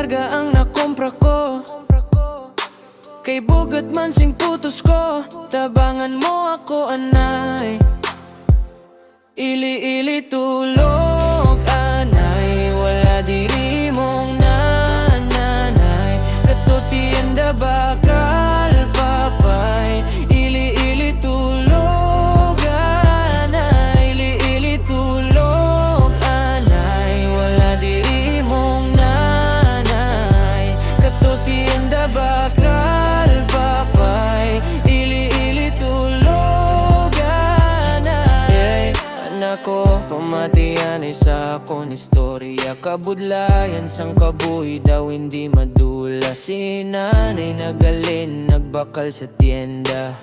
karga ang nakumpra ko. Kay bugat man sing putos ko, tabangan mo ako anay. Ili-ili tulog anay, wala diri mong nananay. Katutianda bakal papay. Ili-ili tulog anay, ili-ili tulog anay, wala diri mong nanay. Katutianda bakal papay. Ili-ili tulog anay. Anak ko, pamatian ay sa akong istorya. Kabudlayan sang kabuhi daw hindi madula. Si nanay nagalin, nagbakal sa tienda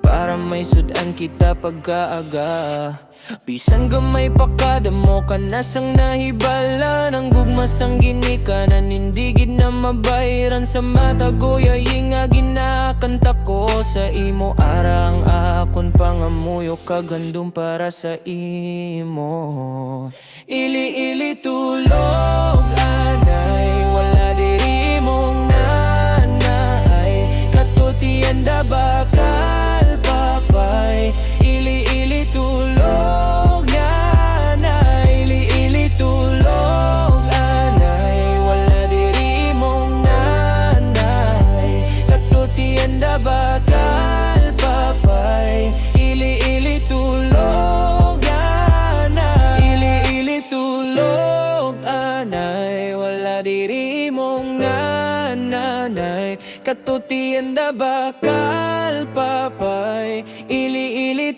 para may sudan kita pagkaaga. Bisan gamay pa kada mo ka nasang nahibala ng gugma sang ginikanan. Hindi gid na mabayran sa mata goya nga ginakanta ko sa imo. Arang akon pangamuyo kagandong para sa imo. Ili-ili tulog anay, wala diri mong nanay. Katutianda bakal papay. Ili-ili tulog anay, ili-ili tulog anay, wala diri mong nanay. Katutianda bakal papay. Ili-ili tulog anay, ili-ili tulog anay, wala diri mong nanay. Katutianda bakal papay. Ili-ili